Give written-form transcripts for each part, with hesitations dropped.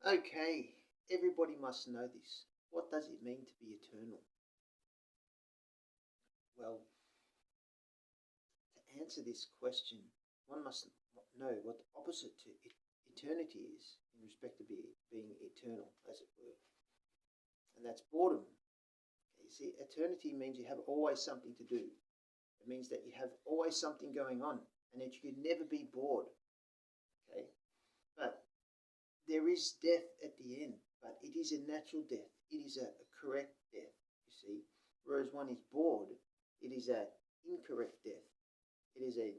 Okay, everybody must know this. What does it mean to be eternal? Well, to answer this question, one must know what the opposite to eternity is in respect to being eternal, as it were, and that's boredom. Okay, see, eternity means you have always something to do. It means that you have always something going on and that you can never be bored. Okay, but there is death at the end, but it is a natural death. It is a correct death, you see. Whereas one is bored, it is an incorrect death. It is a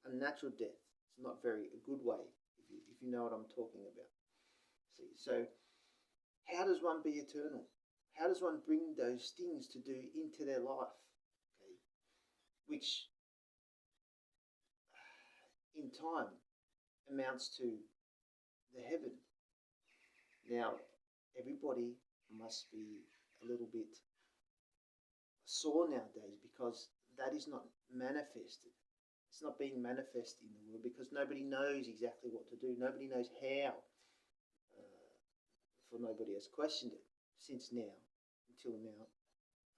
unnatural death. It's not very a good way, if you know what I'm talking about. See, so how does one be eternal? How does one bring those things to do into their life? Okay, which in time amounts to the heaven. Now, everybody must be a little bit sore nowadays because that is not manifested. It's not being manifested in the world because nobody knows exactly what to do. Nobody knows how. For nobody has questioned it since now, until now,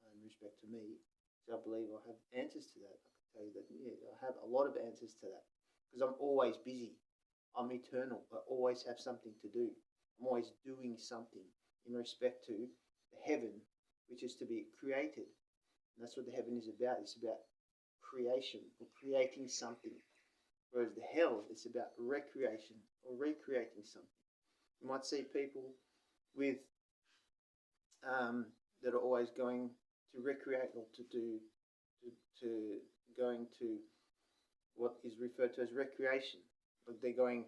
in respect to me. So I believe I have answers to that. I can tell you that, yeah, I have a lot of answers to that because I'm always busy. I'm eternal. I always have something to do. I'm always doing something in respect to the heaven, which is to be created. And that's what the heaven is about. It's about creation or creating something. Whereas the hell is about recreation or recreating something. You might see people with that are always going to recreate or to going to what is referred to as recreation. Like they're going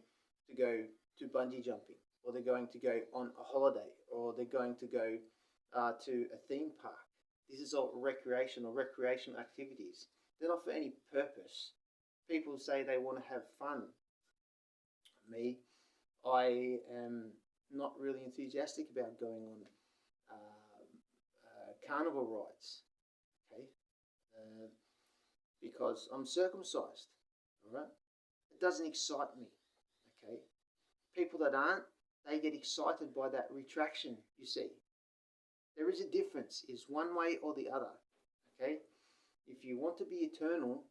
to go to bungee jumping, or they're going to go on a holiday, or they're going to go to a theme park. This is all recreational activities. They're not for any purpose. People say they want to have fun. Me, I am not really enthusiastic about going on carnival rides, okay, because I'm circumcised, all right? It doesn't excite me, okay? People that aren't, they get excited by that retraction, you see. There is a difference, is one way or the other, okay? If you want to be eternal,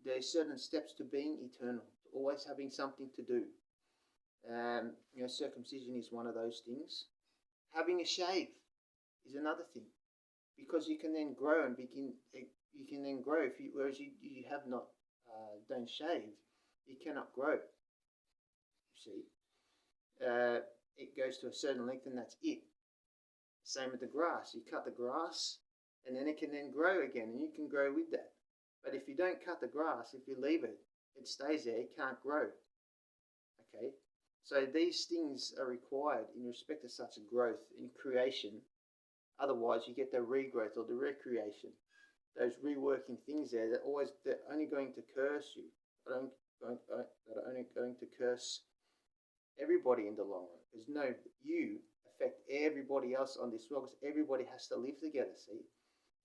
there's certain steps to being eternal, to always having something to do. Circumcision is one of those things. Having a shave is another thing, because you can then grow and begin. You can then grow whereas you have not don't shave, you cannot grow. You see, it goes to a certain length and that's it. Same with the grass. You cut the grass, and then it can then grow again, and you can grow with that. But if you don't cut the grass, if you leave it, it stays there. It can't grow. Okay. So these things are required in respect to such a growth in creation. Otherwise, you get the regrowth or the recreation. Those reworking things there, they're only going to curse you. That are only going to curse everybody in the long run. Because no, you affect everybody else on this world because everybody has to live together, see?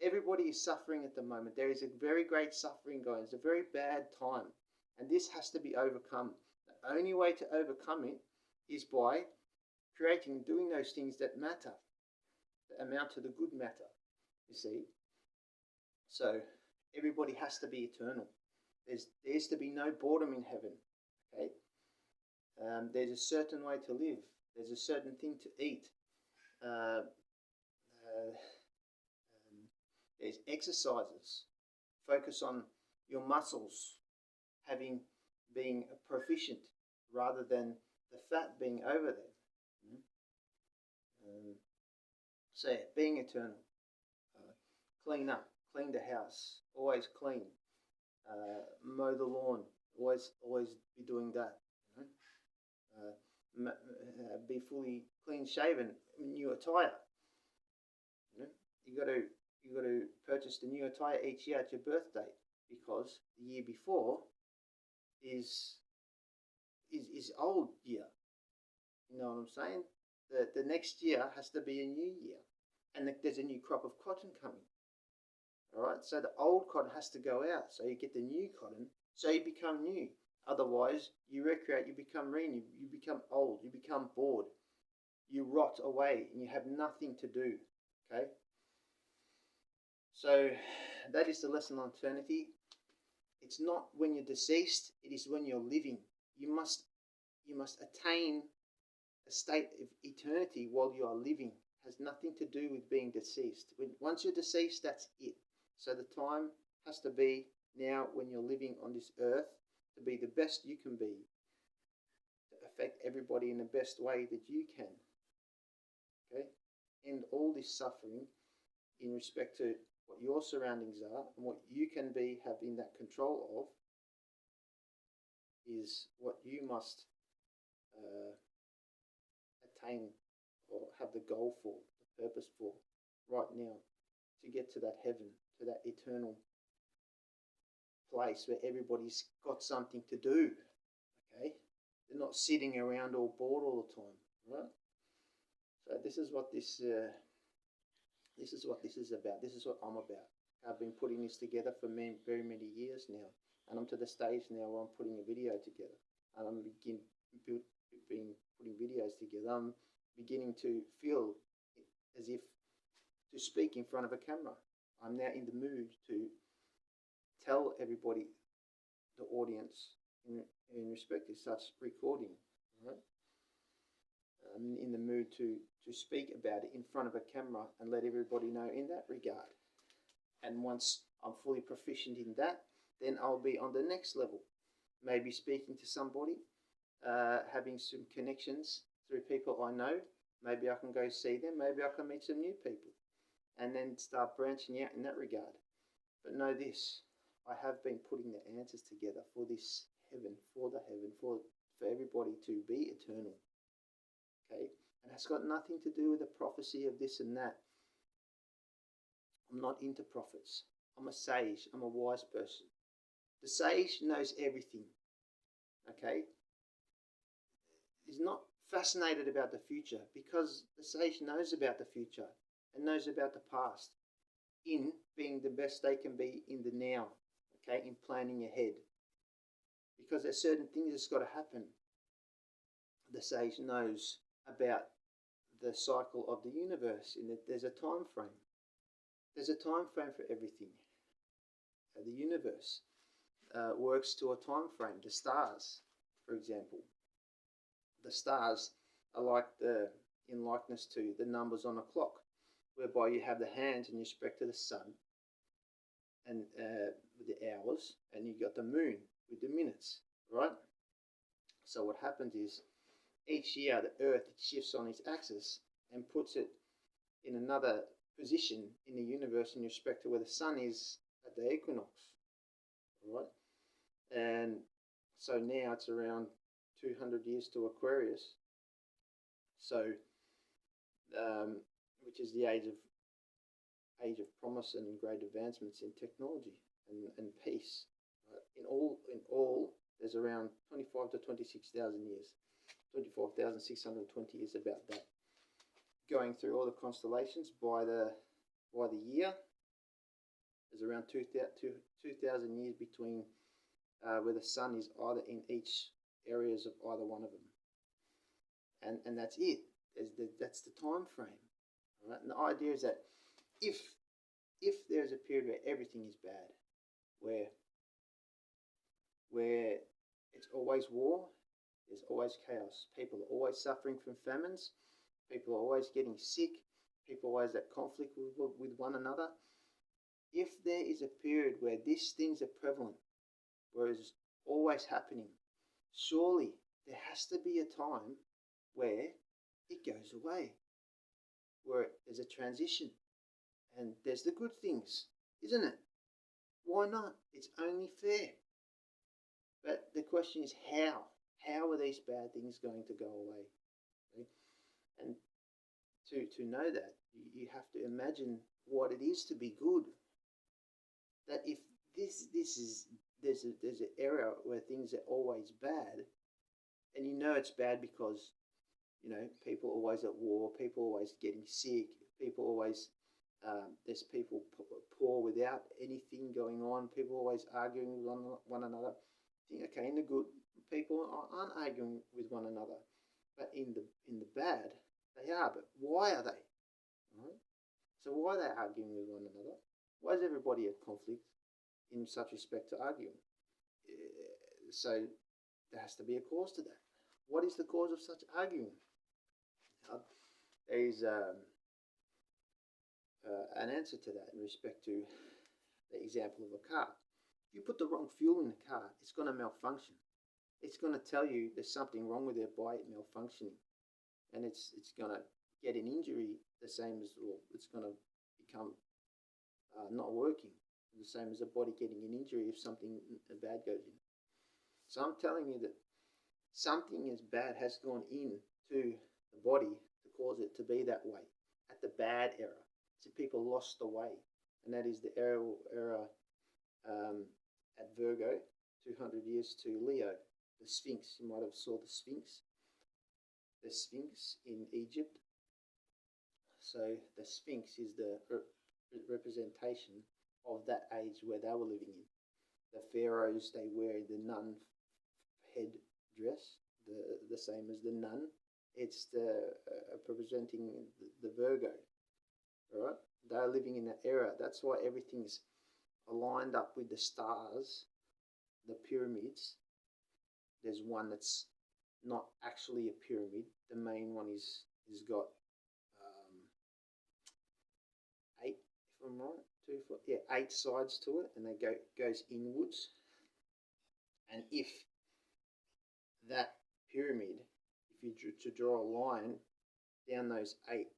Everybody is suffering at the moment. There is a very great suffering going. It's a very bad time. And this has to be overcome. The only way to overcome it is by doing those things that matter, that amount to the good matter, you see. So everybody has to be eternal. There's to be no boredom in heaven, okay? There's a certain way to live. There's a certain thing to eat. There's exercises. Focus on your muscles being proficient rather than the fat being over there. So yeah, being eternal. Clean up, clean the house, always clean. Mow the lawn, always be doing that. Be fully clean shaven, new attire. You got to purchase the new attire each year at your birthday because the year before is old year. You know what I'm saying? The next year has to be a new year, and there's a new crop of cotton coming. All right, so the old cotton has to go out, so you get the new cotton, so you become new. Otherwise, you recreate, you become green, you become old, you become bored. you rot away and you have nothing to do. Okay? So that is the lesson on eternity. It's not when you're deceased, it is when you're living. You must attain a state of eternity while you are living. It has nothing to do with being deceased. Once you're deceased, that's it. So the time has to be now when you're living on this earth to be the best you can be, to affect everybody in the best way that you can. Okay? End all this suffering in respect to what your surroundings are and what you can be having that control of is what you must attain or have the goal for, the purpose for right now, to get to that heaven, to that eternal place where everybody's got something to do. Okay? They're not sitting around all bored all the time, right? So this is what this is about. This is what I'm about. I've been putting this together for very many years now, and I'm to the stage now where I'm putting a video together, and I'm putting videos together. I'm beginning to feel as if to speak in front of a camera. I'm now in the mood to tell everybody, the audience, in respect to such recording, right? I'm in the mood to speak about it in front of a camera and let everybody know in that regard. And once I'm fully proficient in that, then I'll be on the next level. Maybe speaking to somebody, having some connections through people I know. Maybe I can go see them. Maybe I can meet some new people. And then start branching out in that regard. But know this, I have been putting the answers together for this heaven, for everybody to be eternal. Okay? And it's got nothing to do with the prophecy of this and that. I'm not into prophets. I'm a sage. I'm a wise person. The sage knows everything. Okay? He's not fascinated about the future because the sage knows about the future and knows about the past in being the best they can be in the now. Okay? In planning ahead. Because there's certain things that's got to happen. The sage knows about the cycle of the universe in that there's a time frame. There's a time frame for everything. The universe works to a time frame. The stars, for example. The stars are like in likeness to the numbers on a clock, whereby you have the hands in respect to the sun and with the hours, and you got the moon with the minutes, right? So what happens is each year the Earth shifts on its axis and puts it in another position in the universe in respect to where the sun is at the equinox, right? And so now it's around 200 years to Aquarius, so which is the age of promise and great advancements in technology and peace. Right? In all, there's around 25 to 26,000 years. 25,620 is about that. Going through all the constellations by the year, there's around 2,000 years between where the sun is either in each areas of either one of them, and that's it. That's the time frame. All right? And the idea is that if there's a period where everything is bad, where it's always war, there's always chaos. People are always suffering from famines. People are always getting sick. People are always at conflict with one another. If there is a period where these things are prevalent, where it's always happening, surely there has to be a time where it goes away, where there's a transition. And there's the good things, isn't it? Why not? It's only fair. But the question is how? How are these bad things going to go away? Okay? And to know that, you have to imagine what it is to be good. That if there's an era where things are always bad, and you know it's bad because, people are always at war, people are always getting sick, people always, there's people poor without anything going on, people always arguing with one another. Think, okay, in the good, people aren't arguing with one another, but in the bad, They are, but why are they? Right? So why are they arguing with one another? Why is everybody at conflict in such respect to arguing? So there has to be a cause to that. What is the cause of such arguing? There is an answer to that in respect to the example of a car. If you put the wrong fuel in the car, it's going to malfunction. It's going to tell you there's something wrong with it by it malfunctioning, and it's going to get an injury the same as, well, it's going to become not working, the same as a body getting an injury if something bad goes in. So I'm telling you that something as bad has gone into the body to cause it to be that way at the bad era. So people lost the way, and that is the era at Virgo, 200 years to Leo. The Sphinx, you might have saw the Sphinx in Egypt. So the Sphinx is the representation of that age where they were living in. The pharaohs, they wear the nun head dress, the same as the nun. It's the representing the Virgo. All right, they're living in that era. That's why everything's aligned up with the stars, the pyramids. There's one that's not actually a pyramid. The main one is got 8, if I'm right, 2, 4, yeah, 8 sides to it, and they goes inwards. And if that pyramid, if you drew to draw a line down those 8,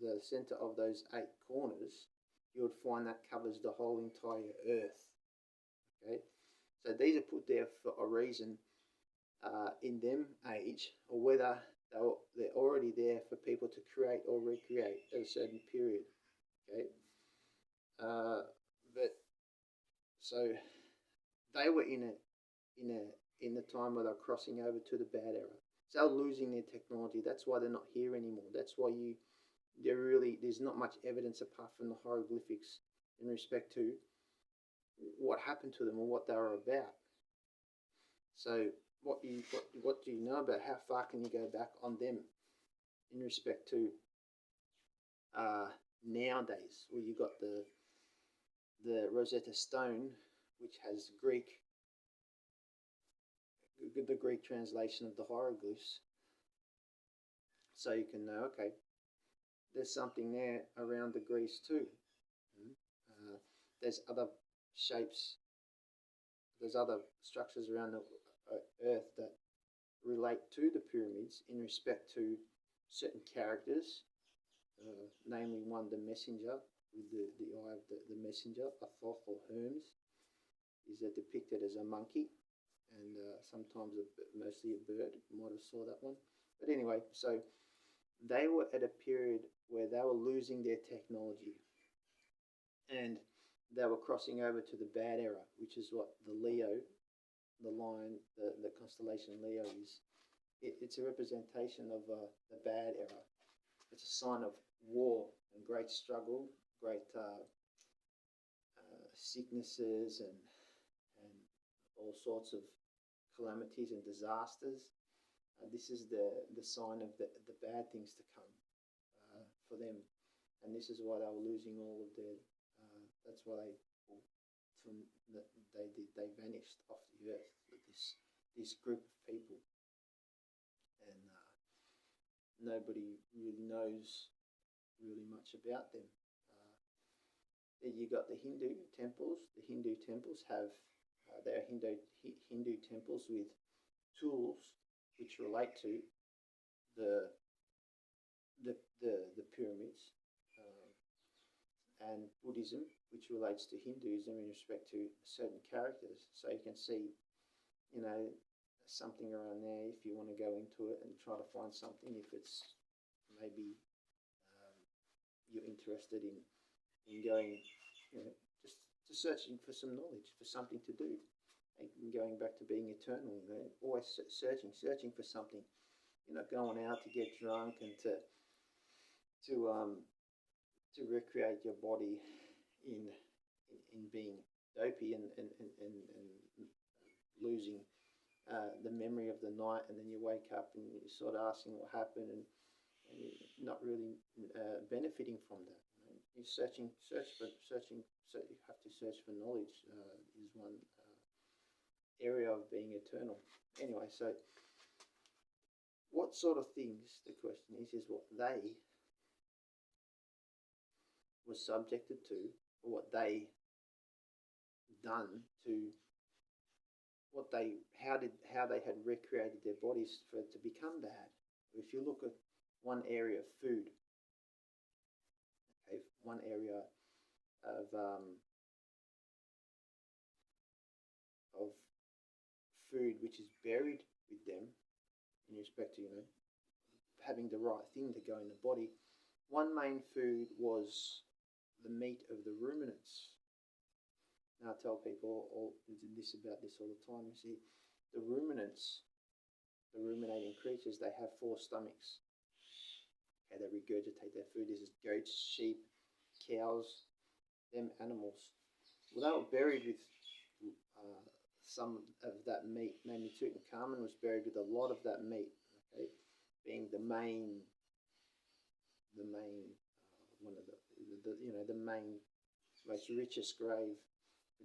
the center of those 8 corners, you would find that covers the whole entire Earth. Okay, so these are put there for a reason in them age, or whether they're already there for people to create or recreate at a certain period. Okay, but so they were in the time where they're crossing over to the bad era. So they're losing their technology. That's why they're not here anymore. That's why there's not much evidence apart from the hieroglyphics in respect to what happened to them or what they were about. So what do you know about? How far can you go back on them in respect to nowadays, where you got the Rosetta Stone, which has the Greek translation of the hieroglyphs, so you can know, okay, there's something there around the Greece too. There's other shapes, there's other structures around the Earth that relate to the pyramids in respect to certain characters, namely one, the messenger, with the eye of the messenger, Thoth or Hermes, is depicted as a monkey, and sometimes mostly a bird. You might have saw that one. But anyway, so they were at a period where they were losing their technology, and they were crossing over to the bad era, which is what the Leo, the lion, the constellation Leo is. It's a representation of the bad era. It's a sign of war and great struggle, great sicknesses and all sorts of calamities and disasters. This is the sign of the bad things to come for them, and this is why they were losing all of their. That's why they vanished off the earth with this group of people, and nobody really knows really much about them. Then you got the Hindu temples. The Hindu temples have they are Hindu temples with tools which relate to the pyramids, and Buddhism, which relates to Hinduism in respect to certain characters. So you can see, something around there if you want to go into it and try to find something. If it's maybe you're interested in going, just searching for some knowledge, for something to do, and going back to being eternal. Always searching for something. You're not going out to get drunk and to recreate your body in being dopey and losing the memory of the night, and then you wake up and you're sort of asking what happened, and you're not really benefiting from that. You're searching. So you have to search for knowledge. Is one area of being eternal. Anyway, so what sort of things? The question is what they were subjected to, or what they done to how they had recreated their bodies for it to become bad. If you look at one area of food, okay, one area of food which is buried with them in respect to having the right thing to go in the body. One main food was the meat of the ruminants. Now I tell people all this about this all the time. You see, the ruminants, the ruminating creatures, they have 4 stomachs. Okay, they regurgitate their food. This is goats, sheep, cows, them animals. Well, they were buried with some of that meat. Namely, Tutankhamun was buried with a lot of that meat. Okay, being the main one of the main most richest grave.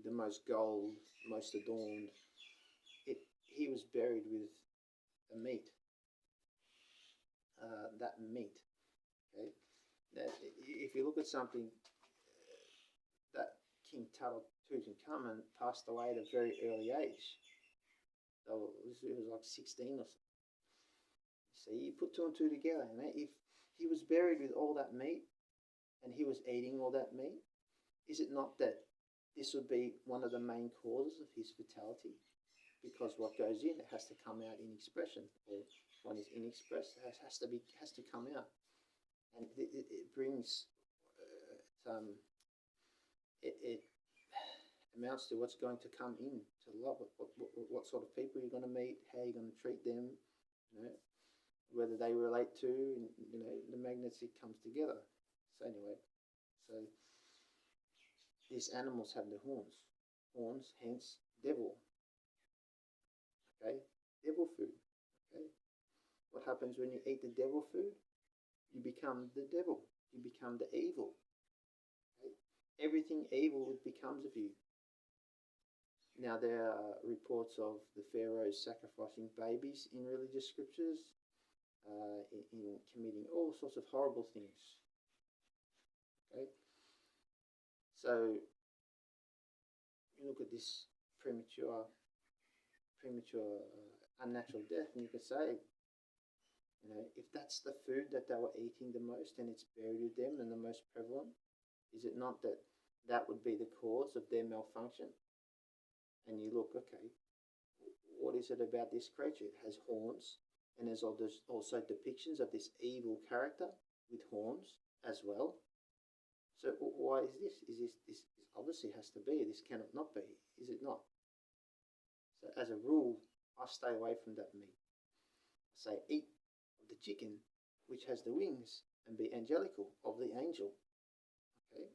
The most gold, most adorned. He was buried with a meat. That meat. Okay. Now, if you look at something, that King Tutankhamun passed away at a very early age. So it was like 16 or something. So you put 2 and 2 together. If he was buried with all that meat, and he was eating all that meat, is it not that this would be one of the main causes of his fatality? Because what goes in, it has to come out in expression, or what is inexpressed has to come out, and it brings it amounts to what's going to come in to love. What sort of people you're going to meet, how you're going to treat them, whether they relate to, the magnetic comes together. So anyway, these animals have the horns, hence devil. Okay, devil food. Okay, what happens when you eat the devil food? You become the devil. You become the evil. Okay? Everything evil becomes of you. Now there are reports of the pharaohs sacrificing babies in religious scriptures, in committing all sorts of horrible things. Okay. So you look at this premature unnatural death, and you could say, if that's the food that they were eating the most, and it's buried with them and the most prevalent, is it not that would be the cause of their malfunction? And you look, okay, what is it about this creature? It has horns, and there's also depictions of this evil character with horns as well. So why is this? This obviously has to be. This cannot not be. Is it not? So as a rule, I stay away from that meat. I say, eat of the chicken, which has the wings, and be angelical of the angel. Okay,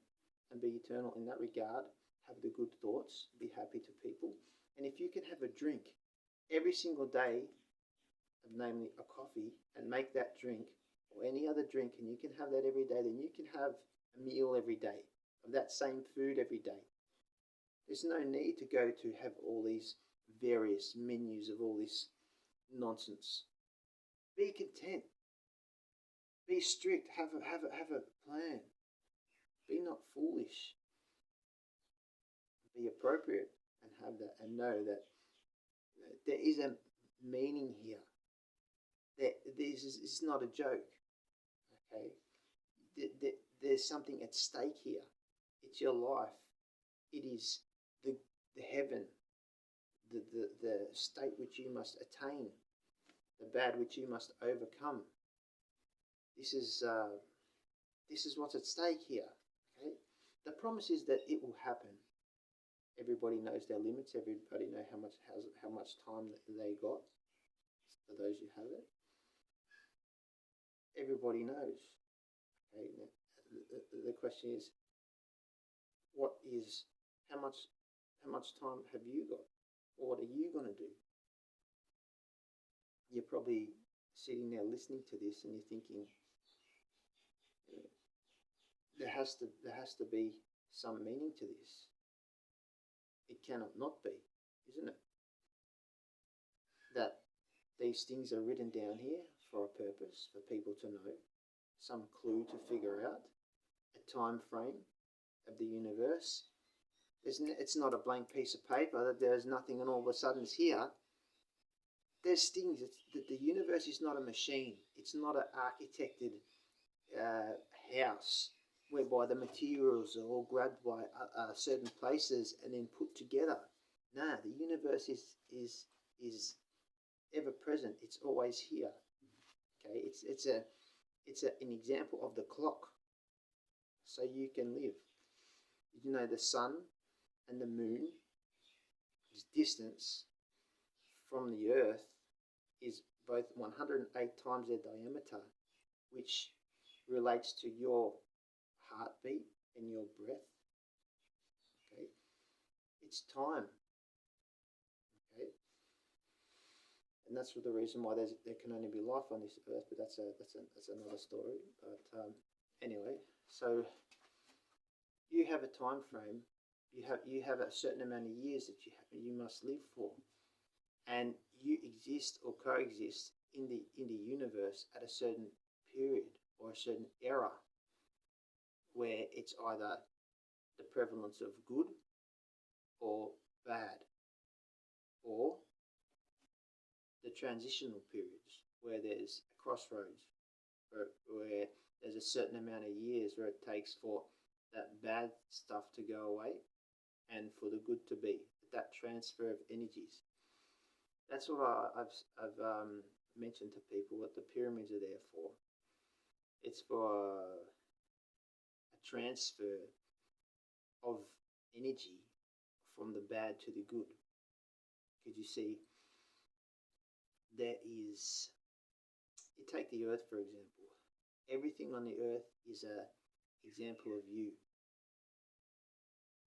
and be eternal in that regard. Have the good thoughts. Be happy to people. And if you can have a drink every single day, namely a coffee, and make that drink or any other drink, and you can have that every day, then you can have a meal every day of that same food every day. There's no need to go to have all these various menus of all this nonsense. Be content. Be strict. Have a plan. Be not foolish. Be appropriate and have that, and know that there is a meaning here. This is not a joke. Okay, there's something at stake here. It's your life. It is the heaven, the state which you must attain, the bad which you must overcome. This is what's at stake here. Okay, the promise is that it will happen. Everybody knows their limits. Everybody knows how much time they got. For those who have it, everybody knows. Okay, now, the question is, how much time have you got? Or what are you going to do? you're probably sitting there listening to this and you're thinking, there has to be some meaning to this. It cannot not be, isn't it? That these things are written down here for a purpose, for people to know, some clue to figure out, a time frame of the universe. It's not a blank piece of paper that there's nothing and all of a sudden it's here. There's things. The universe is not a machine. It's not an architected house whereby the materials are all grabbed by certain places and then put together. No, the universe is ever present. It's always here. Okay, it's an example of the clock. So you can live. You know, the sun and the moon, its distance from the earth is both 108 times their diameter, which relates to your heartbeat and your breath. Okay, it's time. Okay, and that's the reason why there can only be life on this earth. But that's another story. But anyway, so you have a time frame. You have a certain amount of years that you must live for, and you exist or coexist in the universe at a certain period or a certain era where it's either the prevalence of good or bad, or the transitional periods where there's a crossroads, where there's a certain amount of years where it takes for that bad stuff to go away and for the good to be, that transfer of energies. That's what I've mentioned to people what the pyramids are there for. It's for a transfer of energy from the bad to the good. Because you see, there is, you take the earth for example. Everything on the earth is a example of you.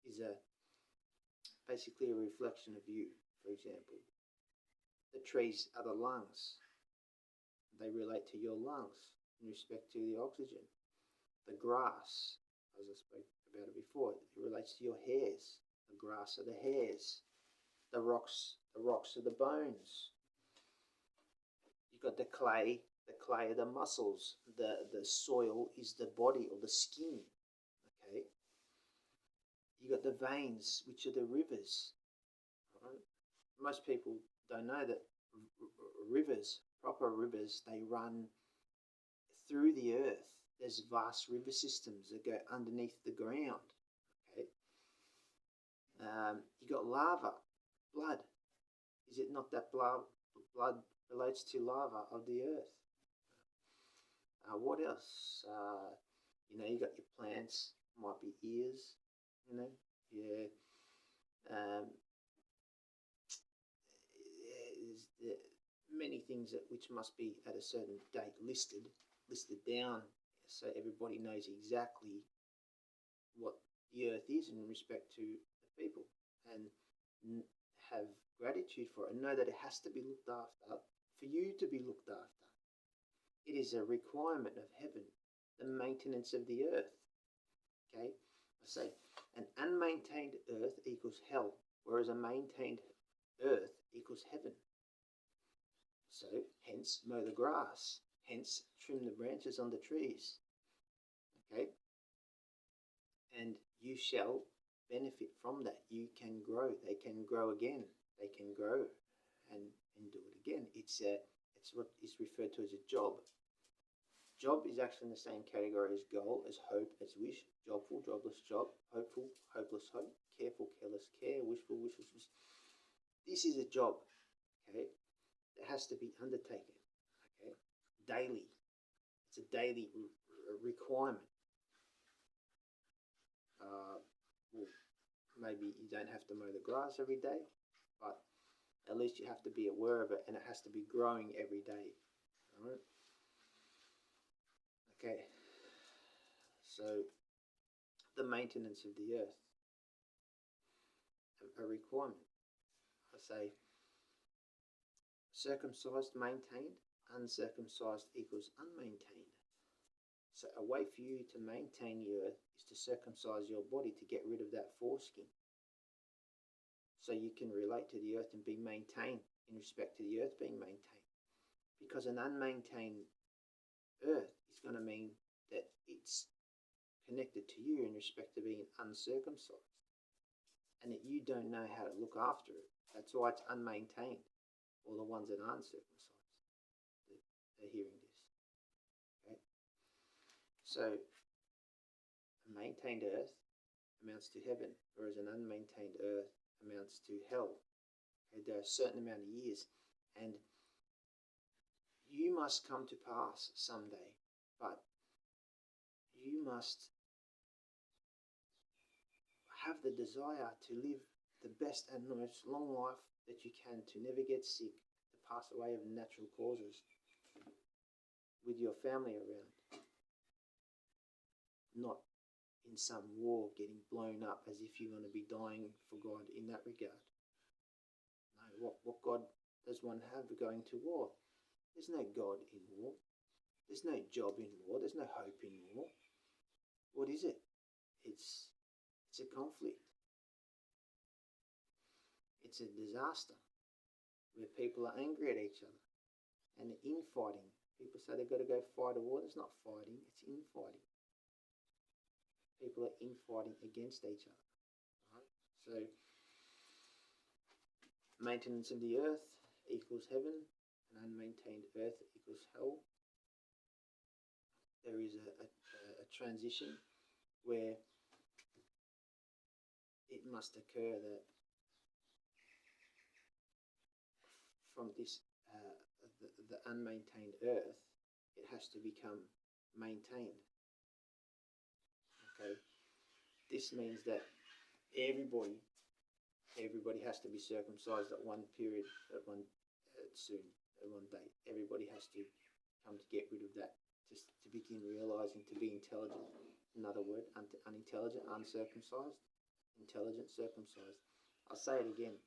Is basically a reflection of you, for example. The trees are the lungs. They relate to your lungs in respect to the oxygen. The grass, as I spoke about it before, it relates to your hairs. The grass are the hairs. The rocks are the bones. You've got the clay are the muscles. The soil is the body or the skin. Okay. You got the veins, which are the rivers. Right? Most people don't know that rivers, proper rivers, they run through the earth. There's vast river systems that go underneath the ground. Okay. You got lava, blood. Is it not that blood relates to lava of the earth? What else? You got your plants, might be ears. Yeah. There's many things which must be at a certain date listed down, so everybody knows exactly what the earth is in respect to the people, and have gratitude for it, and know that it has to be looked after for you to be looked after. It is a requirement of heaven, the maintenance of the earth. Okay, I say an unmaintained earth equals hell, whereas a maintained earth equals heaven. So, hence, mow the grass. Hence, trim the branches on the trees. Okay? And you shall benefit from that. You can grow. They can grow again. They can grow and do it again. It's what is referred to as a job. Job is actually in the same category as goal, as hope, as wish. Jobful, jobless, job. Hopeful, hopeless, hope. Careful, careless, care. Wishful, wishless, wish. This is a job. Okay? It has to be undertaken, okay, daily. It's a daily requirement. Well, maybe you don't have to mow the grass every day, but at least you have to be aware of it, and it has to be growing every day. All right. Okay. So, the maintenance of the earth, a requirement. I say. circumcised, maintained, uncircumcised equals unmaintained. So a way for you to maintain the earth is to circumcise your body to get rid of that foreskin. So you can relate to the earth and be maintained in respect to the earth being maintained. Because an unmaintained earth is going to mean that it's connected to you in respect to being uncircumcised, and that you don't know how to look after it. That's why it's unmaintained. All the ones that aren't circumcised that are hearing this. Okay? So a maintained earth amounts to heaven, whereas an unmaintained earth amounts to hell. Okay? There are a certain amount of years, and you must come to pass someday, but you must have the desire to live the best and most long life that you can, to never get sick, to pass away of natural causes, with your family around, not in some war getting blown up as if you're going to be dying for God in that regard. No, what God does one have going to war? There's no God in war. There's no job in war. There's no hope in war. What is it? It's a conflict. It's a disaster where people are angry at each other and infighting. People say they've got to go fight a war. It's not fighting, it's infighting. People are infighting against each other. Right? So maintenance of the earth equals heaven, and unmaintained earth equals hell. There is a transition where it must occur that from this the unmaintained earth, it has to become maintained. Okay, this means that everybody has to be circumcised at one period, at one date. Everybody has to come to get rid of that, just to begin realizing to be intelligent. Another word, unintelligent, uncircumcised, intelligent, circumcised. I'll say it again.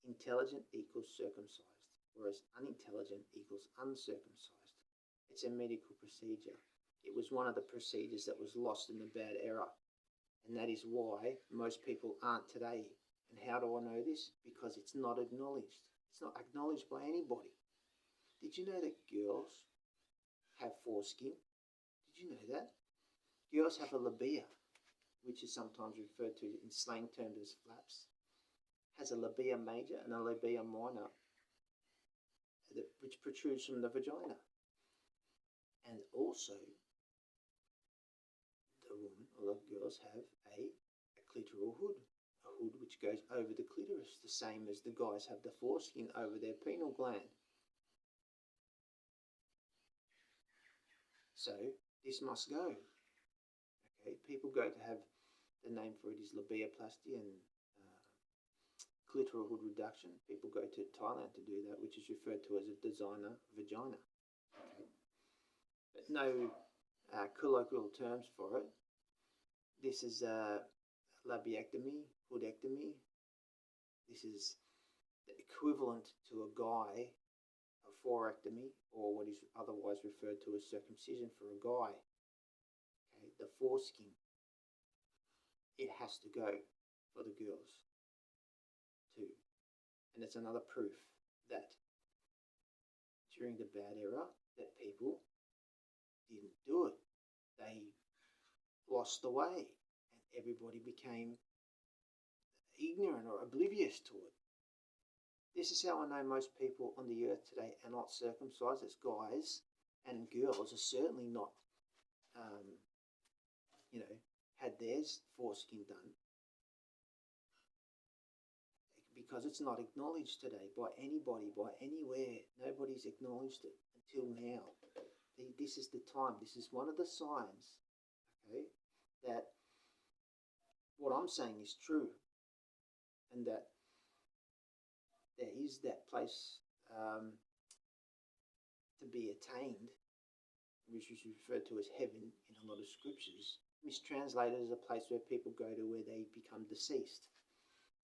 Intelligent equals circumcised, whereas unintelligent equals uncircumcised. It's a medical procedure. It was one of the procedures that was lost in the bad era, and that is why most people aren't today. And how do I know this? Because it's not acknowledged. It's not acknowledged by anybody. Did you know that girls have foreskin? Did you know that? Girls have a labia, which is sometimes referred to in slang terms as flaps. Has a labia major and a labia minor, which protrudes from the vagina. And also, the woman or the girls have a clitoral hood, a hood which goes over the clitoris, the same as the guys have the foreskin over their pineal gland. So this must go. Okay, people go to have, the name for it is labiaplasty and clitoral hood reduction. People go to Thailand to do that, which is referred to as a designer vagina. Okay. But no colloquial terms for it. This is labiectomy, hoodectomy. This is the equivalent to a guy, a forectomy, or what is otherwise referred to as circumcision for a guy. Okay, the foreskin, it has to go for the girls too. And it's another proof that during the bad era that people didn't do it. They lost the way and everybody became ignorant or oblivious to it. This is how I know most people on the earth today are not circumcised as guys, and girls are certainly not, had theirs foreskin done, because it's not acknowledged today by anybody, by anywhere. Nobody's acknowledged it until now. This is the time. This is one of the signs, okay, that what I'm saying is true, and that there is that place to be attained, which is referred to as heaven in a lot of scriptures, mistranslated as a place where people go to where they become deceased.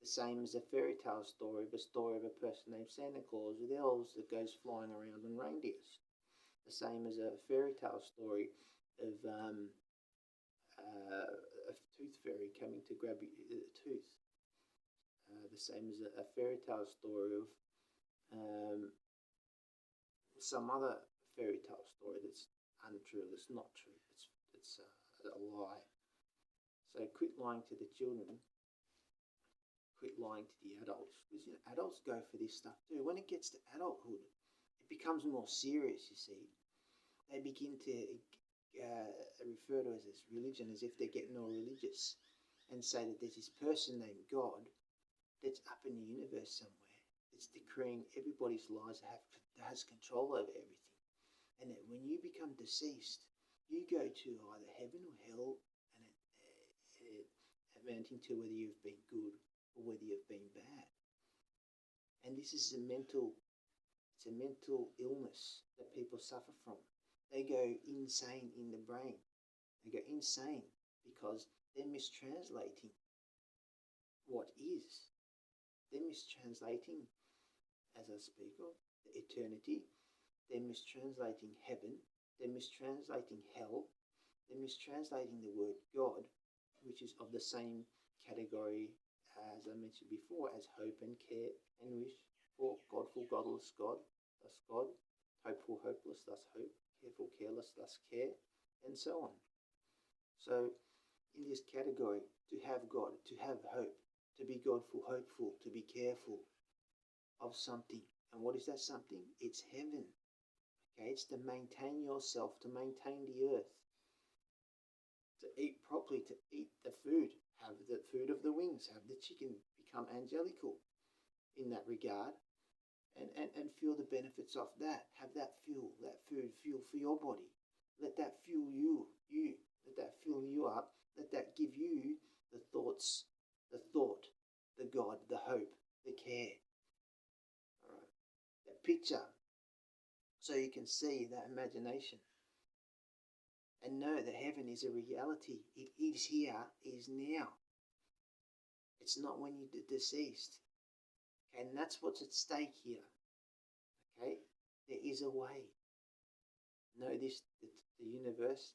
The The same as a fairy tale story of a story of a person named Santa Claus with elves that goes flying around on reindeers. The same as a fairy tale story of a tooth fairy coming to grab a tooth. The same as a fairy tale story of some other fairy tale story that's untrue, that's not true, it's a lie. So quit lying to the children, quit lying to the adults, because adults go for this stuff too. When it gets to adulthood, it becomes more serious, you see. They begin to refer to us as religion, as if they're getting all religious, and say that there's this person named God that's up in the universe somewhere. It's decreeing everybody's lives that has control over everything. And that when you become deceased, you go to either heaven or hell, and amounting to whether you've been good or whether you've been bad. And this is a mental illness that people suffer from. They go insane in the brain. They go insane because they're mistranslating what is. They're mistranslating, as I speak of, the eternity. They're mistranslating heaven. They're mistranslating hell. They're mistranslating the word God, which is of the same category, as I mentioned before, as hope and care and wish. For godful, godless, God, thus God. Hopeful, hopeless, thus hope. Careful, careless, thus care, and so on. So, in this category, to have God, to have hope, to be godful, hopeful, to be careful of something. And what is that something? It's heaven. Okay, it's to maintain yourself, to maintain the earth, to eat properly, to eat the food, have the food of the wings, have the chicken, become angelical in that regard, and feel the benefits of that. Have that food fuel for your body. Let that fuel you. Let that fill you up. Let that give you the thoughts, the thought, the God, the hope, the care. All right. That picture, so you can see that imagination. And know that heaven is a reality. It is here, it is now. It's not when you're deceased. Okay, and that's what's at stake here. Okay, there is a way. Know this, that the universe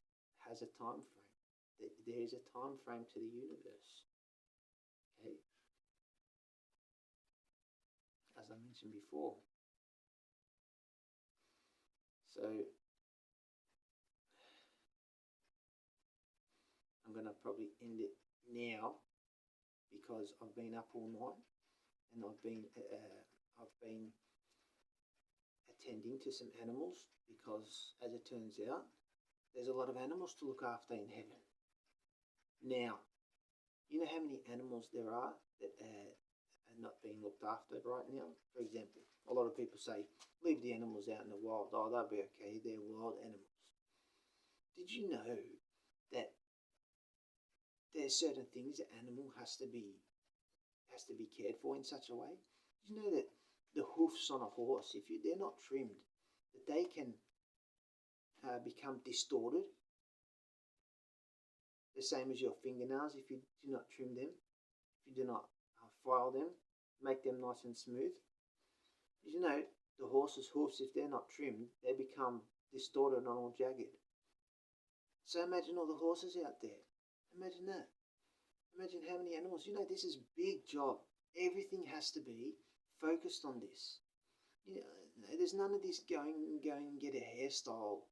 has a time frame. There is a time frame to the universe. Okay, as I mentioned before. So I'm going to probably end it now because I've been up all night and I've been attending to some animals, because as it turns out, there's a lot of animals to look after in heaven. Now, you know how many animals there are that are not being looked after right now? For example, a lot of people say, leave the animals out in the wild. Oh, they'll be okay. They're wild animals. Did you know that there's certain things that animal has to be cared for in such a way? Did you know that the hoofs on a horse, if they're not trimmed, that they can become distorted? The same as your fingernails, if you do not trim them, if you do not file them, make them nice and smooth. Did you know the horse's hoofs, if they're not trimmed, they become distorted and all jagged? So imagine all the horses out there. Imagine that. Imagine how many animals. You know, this is a big job. Everything has to be focused on this. You know, there's none of this going and get a hairstyle.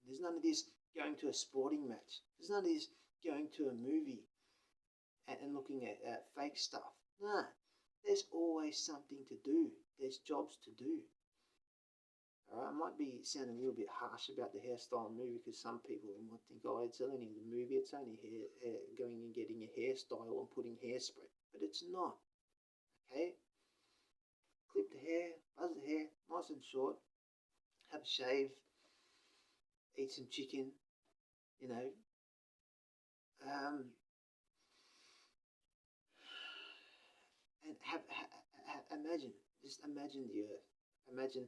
There's none of this going to a sporting match. There's none of this going to a movie and looking at fake stuff. No, there's always something to do. There's jobs to do. All right, I might be sounding a little bit harsh about the hairstyle movie, because some people might think, oh, it's only the movie, it's only going and getting a hairstyle and putting hairspray. But it's not. Okay? Clip the hair, buzz the hair, nice and short, have a shave, eat some chicken, you know. And imagine the earth. Imagine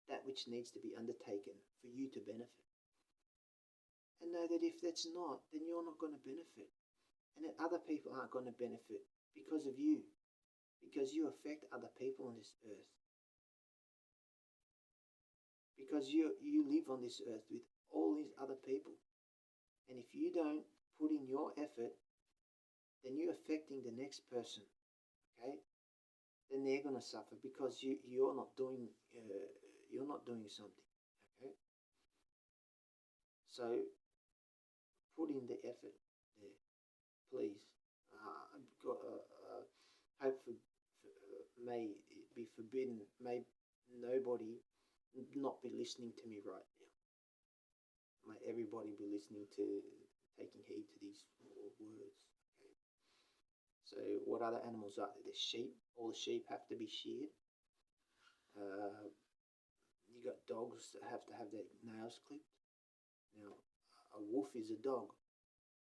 that which needs to be undertaken for you to benefit. And know that if that's not, then you're not going to benefit. And that other people aren't going to benefit because of you. because you affect other people on this earth. Because you live on this earth with all these other people. And if you don't put in your effort, then you're affecting the next person, okay? Then they're going to suffer because you're not doing something, okay? So put in the effort there, please. Hope may it be forbidden. May nobody not be listening to me right now. May everybody be listening to, taking heed to these words. Okay. So what other animals are there? There's sheep. All the sheep have to be sheared. You got dogs that have to have their nails clipped. Now, a wolf is a dog.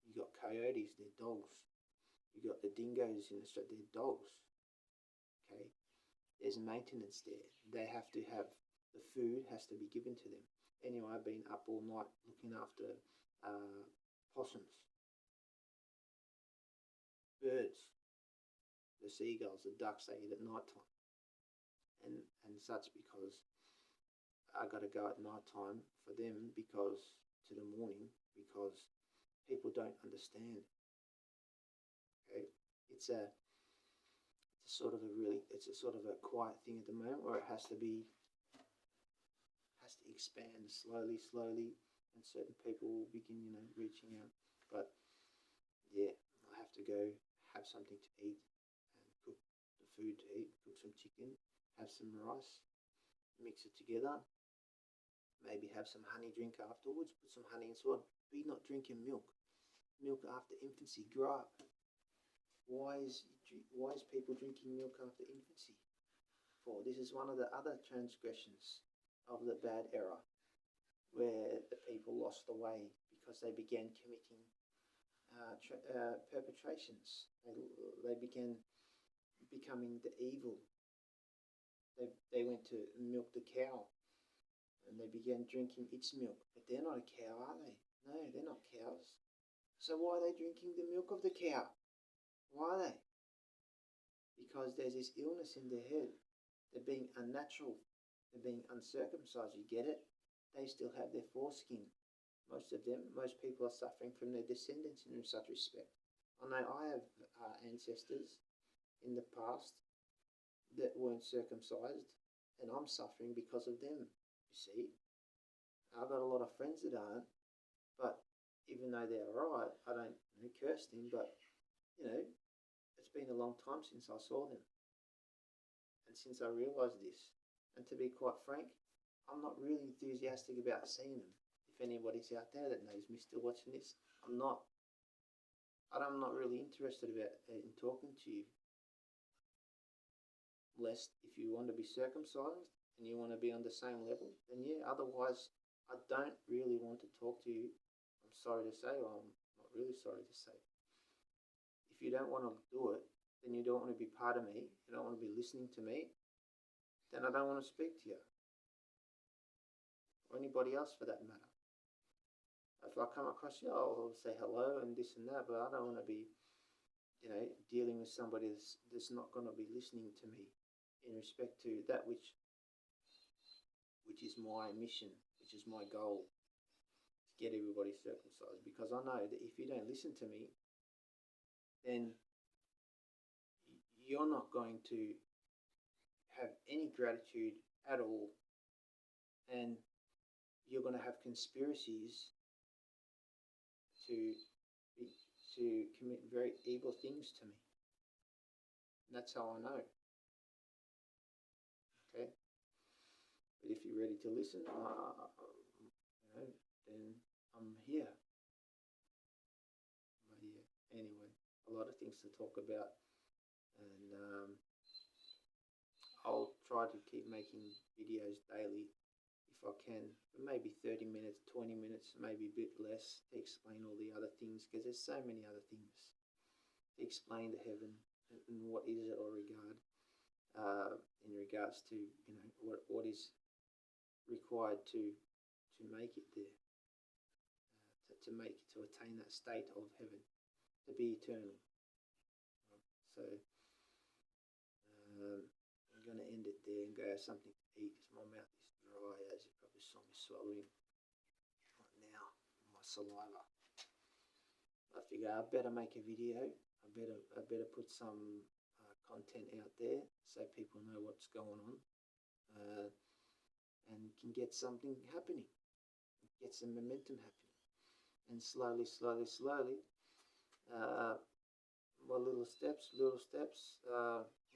You got coyotes, they're dogs. You got the dingoes in Australia, they're dogs. Okay, there's maintenance there. They have to have, the food has to be given to them. Anyway, I've been up all night looking after possums, birds, the seagulls, the ducks they eat at night time, and such, because I got to go at night time for them, because to the morning, because people don't understand. Okay, it's a sort of a quiet thing at the moment where it has to expand slowly, and certain people will begin, reaching out. But yeah, I have to go have something to eat and cook the food to eat, cook some chicken, have some rice, mix it together, maybe have some honey drink afterwards, put some honey in so be not drinking milk after infancy. Grow up. Why is people drinking milk after infancy? For this is one of the other transgressions of the bad era, where the people lost the way because they began committing perpetrations. They began becoming the evil. They went to milk the cow, and they began drinking its milk. But they're not a cow, are they? No, they're not cows. So why are they drinking the milk of the cow? Why are they? Because there's this illness in their head. They're being unnatural. They're being uncircumcised. You get it? They still have their foreskin. Most people are suffering from their descendants in such respect. I know I have ancestors in the past that weren't circumcised, and I'm suffering because of them, you see. I've got a lot of friends that aren't, but even though they're right, I don't curse them, but, it's been a long time since I saw them, and since I realised this. And to be quite frank, I'm not really enthusiastic about seeing them. If anybody's out there that knows me still watching this, I'm not really interested in talking to you. Lest if you want to be circumcised and you want to be on the same level, then yeah, otherwise I don't really want to talk to you. I'm sorry to say, or I'm not really sorry to say. If you don't want to do it, then you don't want to be part of me, you don't want to be listening to me, then I don't want to speak to you. Or anybody else for that matter. If I come across you, I'll say hello and this and that, but I don't want to be, dealing with somebody that's not going to be listening to me in respect to that which is my mission, which is my goal, to get everybody circumcised. Because I know that if you don't listen to me, then you're not going to have any gratitude at all, and you're going to have conspiracies to commit very evil things to me. And that's how I know. Okay? But if you're ready to listen, then I'm here. But yeah, anyway, a lot of things to talk about, and I'll try to keep making videos daily if I can, but maybe 30 minutes, 20 minutes, maybe a bit less, to explain all the other things, because there's so many other things to explain the heaven and what is it or regard, in regards to what is required to make it there, to attain that state of heaven, to be eternal. So something to eat because my mouth is dry, as you probably saw me swallowing right now, my saliva. I figure I better make a video. I better put some content out there so people know what's going on, and can get something happening, get some momentum happening, and slowly, well, little steps.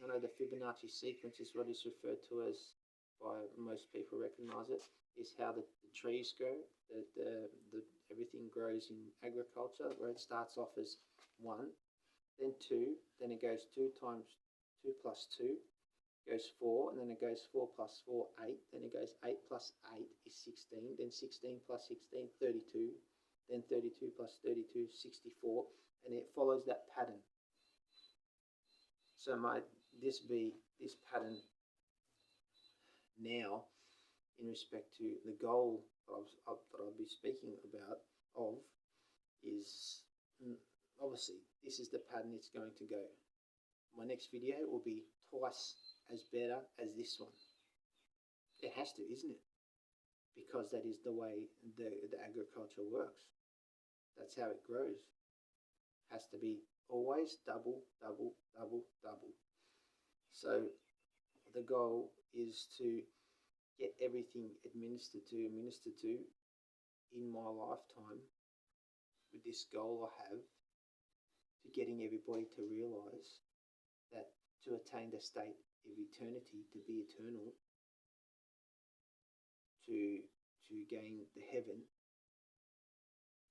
I know the Fibonacci sequence is what is referred to as, by most people recognize it, is how the trees grow. The everything grows in agriculture, where it starts off as 1, then 2, then it goes 2 times 2 plus 2, goes 4, and then it goes 4 plus 4, 8, then it goes 8 plus 8 is 16, then 16 plus 16, 32, then 32 plus 32, 64, and it follows that pattern. So might this be this pattern now in respect to the goal that I'll be speaking about is obviously this is the pattern it's going to go. My next video will be twice as better as this one. It has to, isn't it? Because that is the way the agriculture works. That's how it grows. Has to be always double. So the goal is to get everything administered to in my lifetime, with this goal I have, to getting everybody to realise that to attain the state of eternity, to be eternal, to gain the heaven,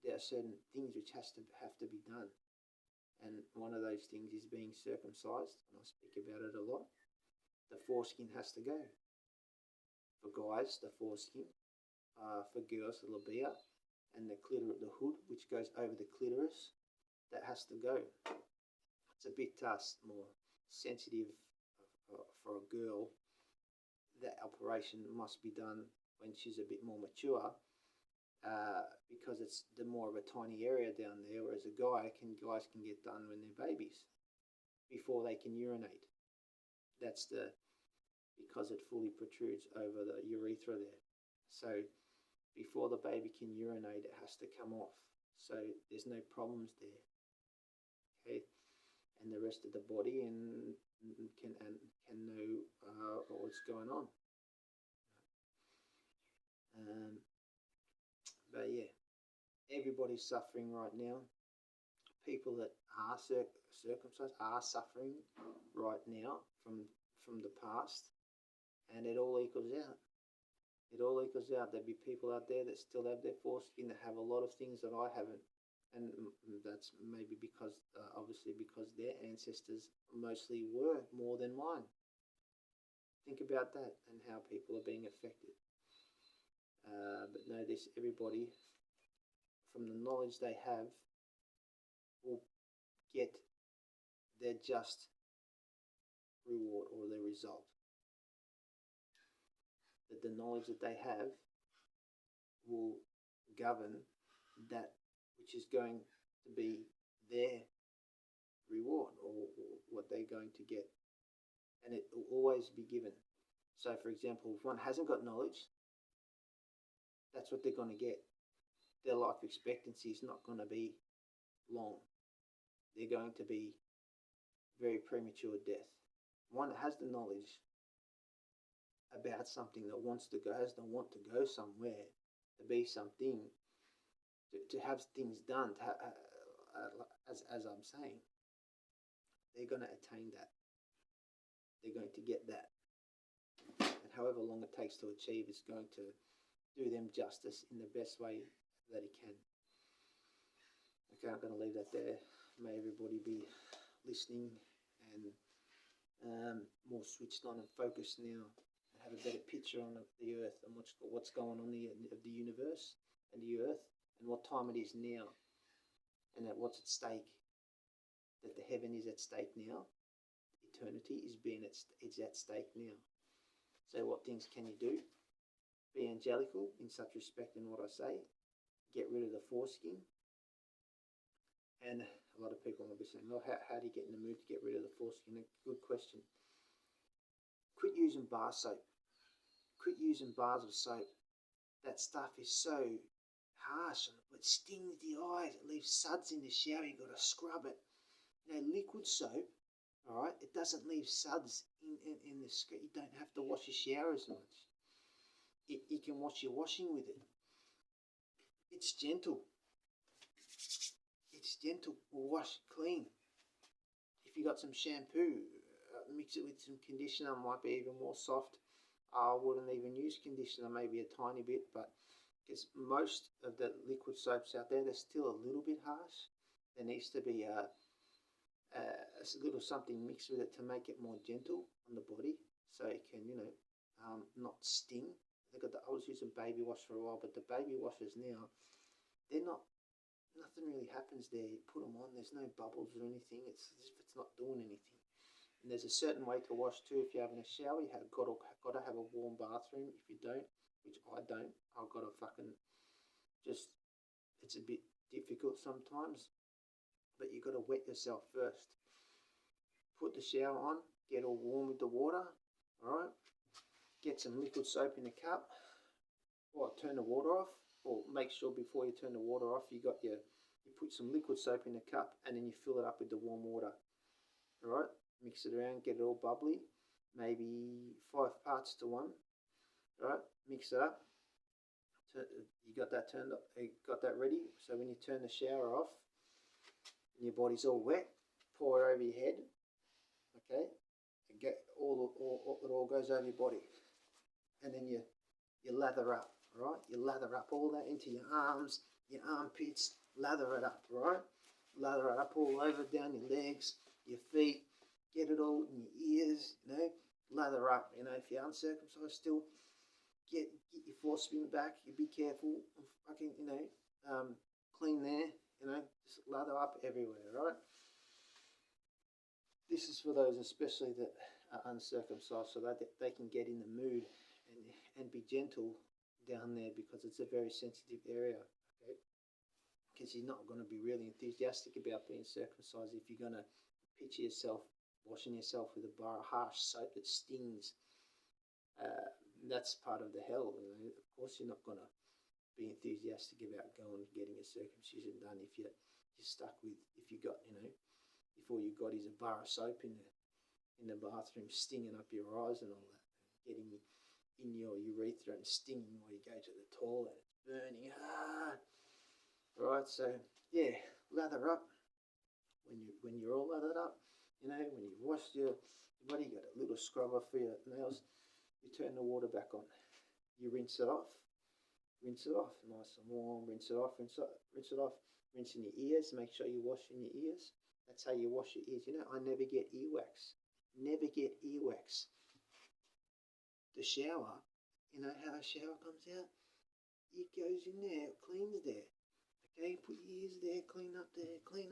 there are certain things which have to be done. And one of those things is being circumcised, and I speak about it a lot. The foreskin has to go. For guys, the foreskin. For girls, the labia, and the hood, which goes over the clitoris, that has to go. It's a bit more sensitive for a girl. That operation must be done when she's a bit more mature, because it's the more of a tiny area down there, whereas guys can get done when they're babies, before they can urinate. That's because it fully protrudes over the urethra there. So before the baby can urinate, it has to come off. So there's no problems there. Okay, and the rest of the body can know what's going on. But yeah, everybody's suffering right now. People that are circumcised are suffering right now from the past, and it all equals out. It all equals out. There'll be people out there that still have their foreskin, that have a lot of things that I haven't, and that's maybe because, obviously, because their ancestors mostly were more than mine. Think about that and how people are being affected. But know this: everybody, from the knowledge they have, will get their just reward or their result. That the knowledge that they have will govern that which is going to be their reward, or what they're going to get. And it will always be given. So, for example, if one hasn't got knowledge, that's what they're going to get. Their life expectancy is not going to be long. They're going to be very premature death. One that has the knowledge about something, that wants to go, has the want to go somewhere, to be something, to have things done, as I'm saying, they're going to attain that. They're going to get that. And however long it takes to achieve is going to do them justice in the best way that it can. Okay, I'm going to leave that there. May everybody be listening and more switched on and focused now, and have a better picture on the earth and what's going on of the universe and the earth, and what time it is now, and that what's at stake. That the heaven is at stake now. Eternity is it's at stake now. So what things can you do? Be angelical in such respect in what I say. Get rid of the foreskin. And a lot of people will be saying, well, how do you get in the mood to get rid of the foreskin? Good question. Quit using bar soap. quit using bars of soap. That stuff is so harsh. It stings the eyes. It leaves suds in the shower. You've got to scrub it. Liquid soap, all right, it doesn't leave suds in the skirt. You don't have to wash your shower as much. You can wash your washing with it. It's gentle. It's gentle. Wash clean. If you got some shampoo, mix it with some conditioner. Might be even more soft. I wouldn't even use conditioner, maybe a tiny bit, but because most of the liquid soaps out there, they're still a little bit harsh. There needs to be a little something mixed with it to make it more gentle on the body, so it can, not sting. I was using baby wash for a while, but the baby washes now, they're not. Nothing really happens there. You put them on, there's no bubbles or anything. It's as if it's not doing anything. And there's a certain way to wash too. If you're having a shower, you have got to have a warm bathroom. If you don't, which I don't, I've got to it's a bit difficult sometimes. But you've got to wet yourself first. Put the shower on, get all warm with the water, all right? Get some liquid soap in a cup, or turn the water off, or make sure before you turn the water off, you put some liquid soap in a cup, and then you fill it up with the warm water, all right? Mix it around, get it all bubbly, maybe 5 parts to 1, all right? Mix it up. You got that turned up, you got that ready, so when you turn the shower off, and your body's all wet, pour it over your head, okay, and get it all goes over your body, and then you lather up, right? You lather up all that into your arms, your armpits, lather it up, right? Lather it up all over, down your legs, your feet, get it all in your ears, lather up, if you're uncircumcised still, get your foreskin back, you be careful, fucking, clean there, just lather up everywhere, right? This is for those especially that are uncircumcised, so that they can get in the mood and be gentle down there, because it's a very sensitive area, okay? Because you're not going to be really enthusiastic about being circumcised if you're going to picture yourself washing yourself with a bar of harsh soap that stings. That's part of the hell, Of course, you're not going to be enthusiastic about going and getting a circumcision done if you're stuck with, if you got, if all you got is a bar of soap in the bathroom stinging up your eyes and all that, getting in your urethra and stinging while you go to the toilet. It's burning hard. Right, so yeah, lather up. When you're all lathered up, when you've washed your body, you got a little scrubber for your nails. You turn the water back on. You rinse it off. Nice and warm. Rinse it off. Rinse it off. Rinse in your ears. Make sure you wash in your ears. That's how you wash your ears. I never get earwax. Never get earwax. The shower, how a shower comes out? It goes in there, it cleans there. Okay, put your ears there, clean up there, clean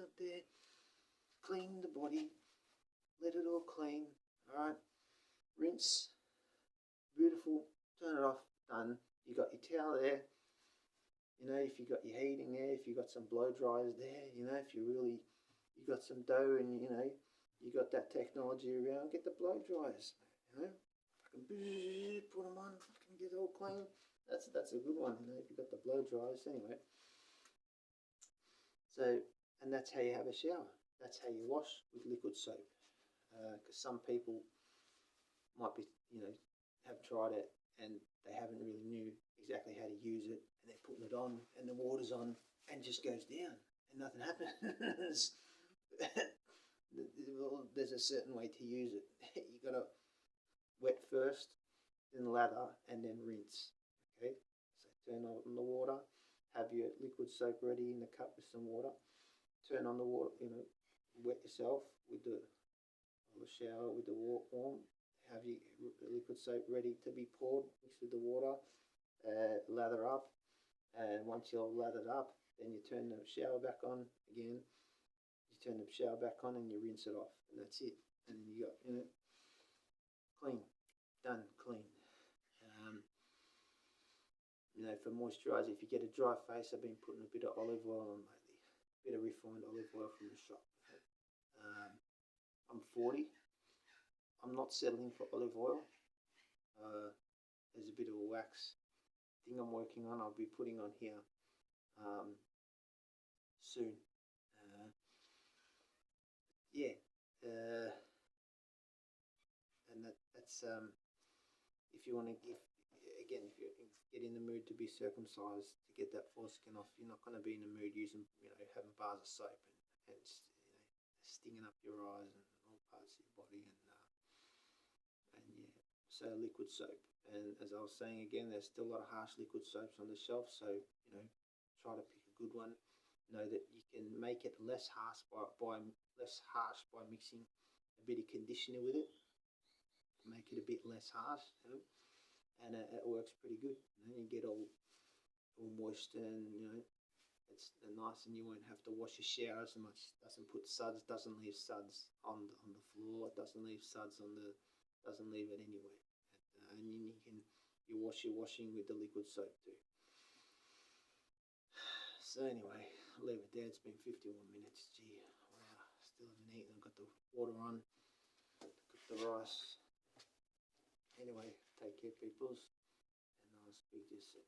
the body, let it all clean, alright? Rinse, beautiful, turn it off, done. You got your towel there, if you got your heating there, if you got some blow dryers there, if you got some dough and, you got that technology around, get the blow dryers, put them on, get it all clean. That's a good one, if you got the blow dryers anyway. So, and that's how you have a shower. That's how you wash with liquid soap. Because some people might be, have tried it and they haven't really knew exactly how to use it, and they're putting it on and the water's on and just goes down and nothing happens. Well, there's a certain way to use it. You got to wet first, then lather, and then rinse. Okay, so turn on the water, have your liquid soap ready in the cup with some water, turn on the water, wet yourself with the shower with the water warm, have your liquid soap ready to be poured, mix with the water, lather up, and once you're lathered up, then you turn the shower back on again, and you rinse it off, and that's it. And then you got, clean, done, clean. For moisturizer, if you get a dry face, I've been putting a bit of olive oil on lately, a bit of refined olive oil from the shop. I'm 40. I'm not settling for olive oil. there's a bit of a wax thing I'm working on. I'll be putting on here soon. Yeah, and that's if you want to give, again, if you get in the mood to be circumcised to get that foreskin off, you're not going to be in the mood using, having bars of soap and stinging up your eyes and all parts of your body, and yeah, so liquid soap. And as I was saying again, there's still a lot of harsh liquid soaps on the shelf, so try to pick a good one. Know that you can make it less harsh by mixing a bit of conditioner with it, make it a bit less harsh, and it works pretty good. You get all moist, and it's nice, and you won't have to wash your shower as much. Doesn't put suds, doesn't leave suds on the floor, doesn't leave suds doesn't leave it anywhere. And you wash your washing with the liquid soap too. So anyway, I'll leave it there. It's been 51 minutes. Gee, wow, still haven't eaten. I've got the water on, cook the rice. Anyway, take care, peoples, and I'll speak to you soon.